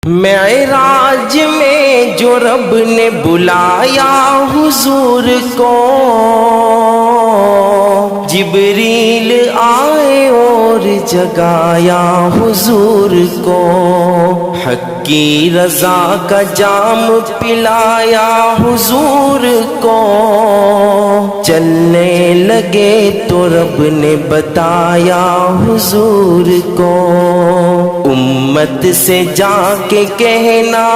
معراج میں جو رب نے بلایا حضور کو، جبریل آئے اور جگایا حضور کو، حق کی رضا کا جام پلایا حضور کو، چلنے لگے تو رب نے بتایا حضور کو، امت سے جا کے کہنا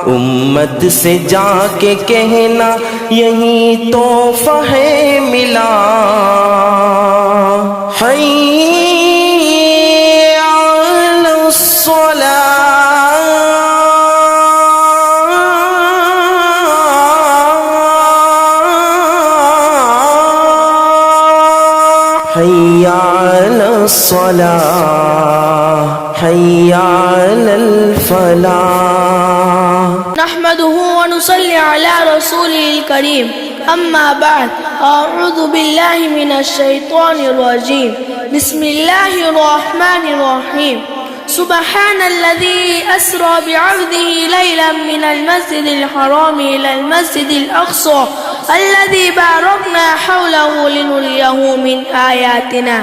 امت سے جا کے کہنا یہی تحفہ ہے ملا، حی علی الصلاۃ، حی علی الصلاۃ، حی علی الفلاح۔ نحمده ونصلي على رسوله الكريم، أما بعد، أعوذ بالله من الشيطان الرجيم، بسم الله الرحمن الرحيم، سبحان الذي أسرى بعبده ليلا من المسجد الحرام إلى المسجد الأقصى الذي باركنا حوله لنريه من آياتنا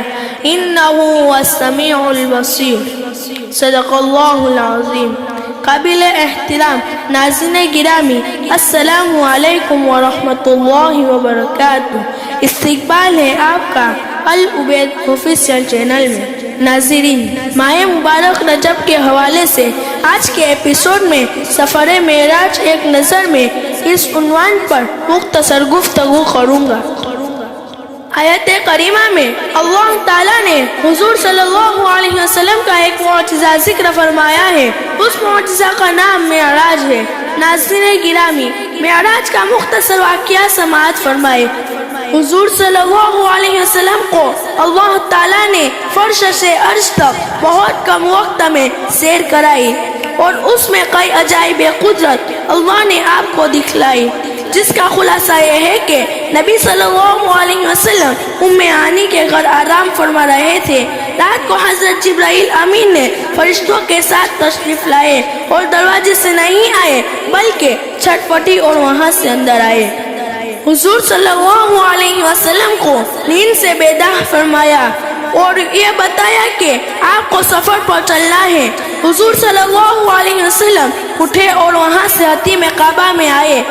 إنه هو السميع البصير، صدق الله العظيم۔ قابل احترام ناظرین گرامی، السلام علیکم ورحمۃ اللہ وبرکاتہ۔ استقبال ہے آپ کا العبید آفیشیل چینل میں۔ ناظرین، ماہ مبارک رجب کے حوالے سے آج کے ایپیسوڈ میں سفر معراج ایک نظر میں اس عنوان پر مختصر گفتگو کروں گا۔ آیت کریمہ میں اللہ تعالیٰ نے حضور صلی اللہ علیہ وسلم کا ایک معجزہ ذکر فرمایا ہے، اس معجزہ کا نام معراج ہے۔ ناظرین گرامی، معراج کا مختصر واقعہ سماعت فرمائے۔ حضور صلی اللہ علیہ وسلم کو اللہ تعالیٰ نے فرش سے عرش تک بہت کم وقت میں سیر کرائی اور اس میں کئی عجائب قدرت اللہ نے آپ کو دکھلائی، جس کا خلاصہ یہ ہے کہ نبی صلی اللہ علیہ وسلم ام ہانی کے گھر آرام فرما رہے تھے۔ رات کو حضرت جبرائیل امین نے فرشتوں کے ساتھ تشریف لائے اور دروازے سے نہیں آئے بلکہ چھٹ پٹی اور وہاں سے اندر آئے۔ حضور صلی اللہ علیہ وسلم کو نیند سے بیدار فرمایا اور یہ بتایا کہ آپ کو سفر پر چلنا ہے۔ حضور صلی اللہ علیہ وسلم اٹھے اور وہاں سے حتیم کعبہ میں آئے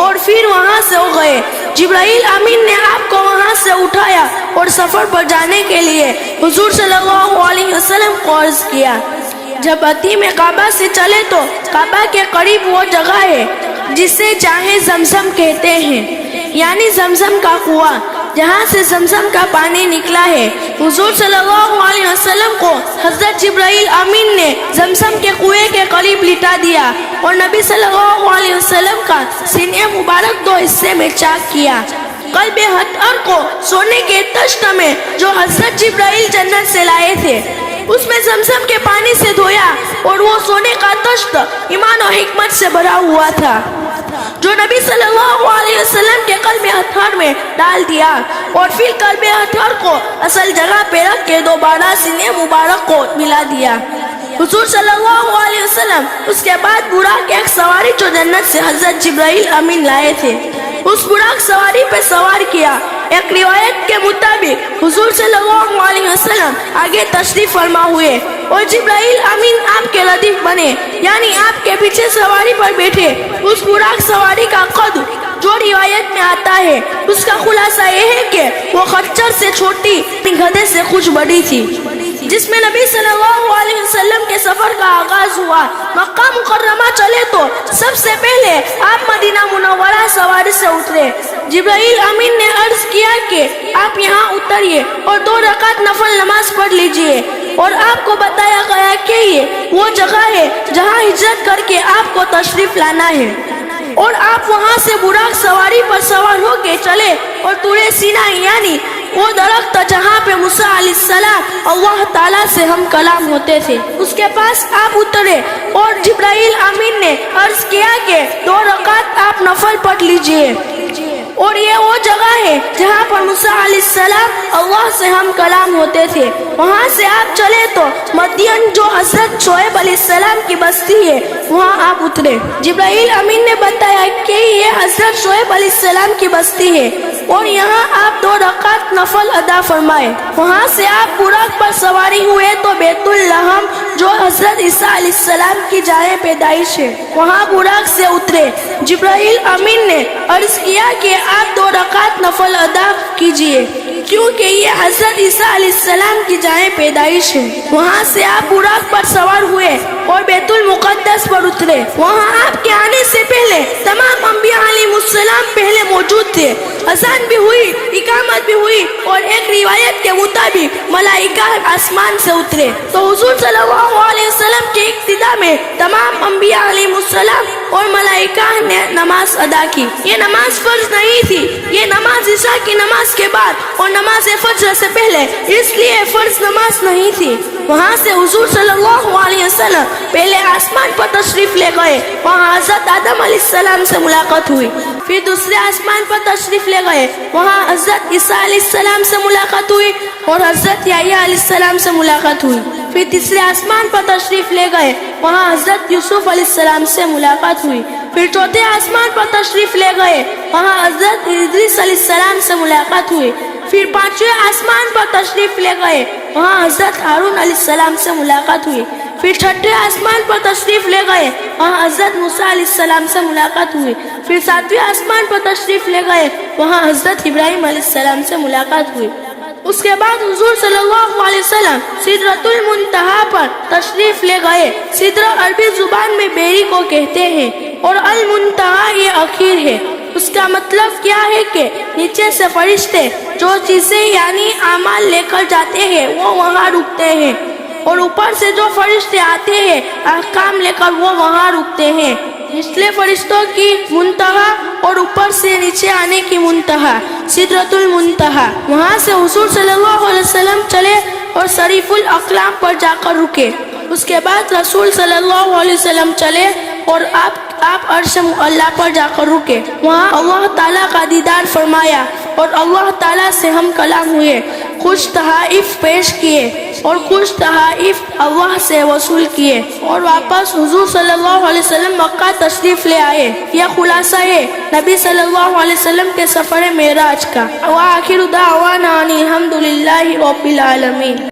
اور پھر وہاں سے ہو گئے۔ جبرائیل امین نے آپ کو وہاں سے اٹھایا اور سفر پر جانے کے لیے حضور صلی اللہ علیہ وسلم کو عرض کیا۔ جب حتیم کعبہ سے چلے تو کعبہ کے قریب وہ جگہ ہے جسے چاہے زمزم کہتے ہیں، یعنی زمزم کا کنواں، جہاں سے زمزم کا پانی نکلا ہے۔ حضور صلی اللہ علیہ وسلم کو حضرت جبرائیل امین نے زمزم کے کنویں کے قریب لٹا دیا اور نبی صلی اللہ علیہ وسلم کا سینہ مبارک دو حصے میں چاک کیا۔ قلب اطہر کو سونے کے تشت میں جو حضرت جبرائیل جنت سے لائے تھے اس میں زمزم کے پانی سے دھویا اور وہ سونے کا تشت ایمان و حکمت سے بھرا ہوا تھا، جو نبی صلی اللہ علیہ وسلم کے قلب اطہر میں ڈال دیا اور پھر قلب اطہر کو اصل جگہ پہ رکھ کے دوبارہ سینہ مبارک کو ملا دیا۔ حضور صلی اللہ علیہ وسلم اس کے بعد براق ایک سواری جو جنت سے حضرت جبرائیل امین لائے تھے اس براق سواری پہ سوار کیا۔ ایک روایت کے مطابق حضور صلی اللہ علیہ وسلم آگے تشریف فرما ہوئے اور جبرائیل امین آپ کے ردیف بنے، یعنی آپ کے پیچھے سواری پر بیٹھے۔ اس براق سواری کا قد جو روایت میں آتا ہے اس کا خلاصہ یہ ہے کہ وہ خچر سے چھوٹی گدھے سے کچھ بڑی تھی، جس میں نبی صلی اللہ علیہ وسلم کے سفر کا آغاز ہوا۔ مکہ مکرمہ چلے تو سب سے پہلے آپ مدینہ منورہ سواری سے اترے۔ جبرائیل امین نے عرض کیا کہ آپ یہاں اتریے اور 2 رکعت نفل نماز پڑھ لیجئے، اور آپ کو بتایا گیا کہ یہ وہ جگہ ہے جہاں ہجرت کر کے آپ کو تشریف لانا ہے، اور آپ وہاں سے براق سواری پر سوار ہو کے چلے اور طور سینا یعنی وہ درخت جہاں پہ موسیٰ علیہ السلام اللہ تعالیٰ سے ہم کلام ہوتے تھے اس کے پاس آپ اترے، اور جبرائیل امین نے عرض کیا کہ 2 رکعت آپ نفل پڑھ لیجئے۔ اور یہ وہ جگہ ہے جہاں پر موسیٰ علیہ السلام اللہ سے ہم کلام ہوتے تھے. وہاں سے آپ چلے تو مدین جو حضرت شعیب علیہ السلام کی بستی ہے وہاں آپ اترے. جبرائیل امین نے بتایا کہ یہ حضرت شعیب علیہ السلام کی بستی ہے اور یہاں آپ 2 رکعت نفل ادا فرمائے. وہاں سے آپ براق پر سواری ہوئے تو بیت اللحم جو حضرت عیسیٰ علیہ السلام کی جائے پیدائش ہے وہاں براق سے اترے. جبرائیل امین نے عرض کیا کہ آپ 2 رکعت نفل ادا کیجئے کیونکہ یہ حضرت عیسیٰ علیہ السلام کی جائے پیدائش ہے. وہاں سے آپ براق پر سوار ہوئے اور بیت المقدس پر اترے. وہاں آپ کے آنے سے پہلے تمام انبیاء علیہ السلام پہلے موجود تھے. اذان بھی ہوئی, اقامت بھی ہوئی اور ایک روایت کے مطابق ملائکہ آسمان سے اترے. تو حضور صلی اللہ علیہ وسلم کے اقتداء میں تمام انبیاء علیہ السلام اور ملائکہ نے نماز ادا کی. یہ نماز فرض نہیں تھی, یہ نماز عشاء کی نماز کے بعد اور نماز فجر سے پہلے, اس لیے فرض نماز نہیں تھی. وہاں سے حضور صلی اللہ علیہ وسلم پہلے آسمان پر تشریف لے گئے. وہاں حضرت آدم علیہ السلام سے ملاقات ہوئی. پھر دوسرے آسمان پر تشریف لے گئے. وہاں حضرت عیسیٰ علیہ السلام سے ملاقات ہوئی اور حضرت یحییٰ علیہ السلام سے ملاقات ہوئی. پھر تیسرے آسمان پر تشریف لے گئے. وہاں حضرت یوسف علیہ السلام سے ملاقات ہوئی. پھر چوتھے آسمان پر تشریف لے گئے. وہاں حضرت ادریس علیہ السلام سے ملاقات ہوئی. پھر 5ویں آسمان پر تشریف لے گئے. وہاں حضرت ہارون علیہ السلام سے ملاقات ہوئی. پھر 6ویں آسمان پر تشریف لے گئے. وہاں حضرت موسیٰ علیہ السلام سے ملاقات ہوئی. پھر 7ویں آسمان پر تشریف لے گئے. وہاں حضرت ابراہیم علیہ السلام سے ملاقات ہوئی. اس کے بعد حضور صلی اللہ علیہ وسلم سدرۃ المنتہا پر تشریف لے گئے. سدرہ عربی زبان میں بیری کو کہتے ہیں اور المنتہا یہ اخیر ہے. اس کا مطلب کیا ہے کہ نیچے سے فرشتے جو چیزیں یعنی اعمال لے کر جاتے ہیں وہ وہاں رکتے ہیں اور اوپر سے جو فرشتے آتے ہیں احکام لے کر وہ وہاں رکتے ہیں. نچلے فرشتوں کی منتہا اور اوپر سے نیچے آنے کی منتہا سدرۃ المنتہا. وہاں سے حضور صلی اللہ علیہ وسلم چلے اور صریف الاقلام پر جا کر رکے. اس کے بعد رسول صلی اللہ علیہ وسلم چلے اور آپ عرش معلیٰ پر جا کر رکے. وہاں اللہ تعالیٰ کا دیدار فرمایا اور اللہ تعالیٰ سے ہم کلام ہوئے. کچھ تحائف پیش کیے اور کچھ تحائف اللہ سے وصول کیے اور واپس حضور صلی اللہ علیہ وسلم مکہ تشریف لے آئے. یہ خلاصہ ہے نبی صلی اللہ علیہ وسلم کے سفر معراج کا. وآخر دعوانا ان الحمد للہ رب العالمین.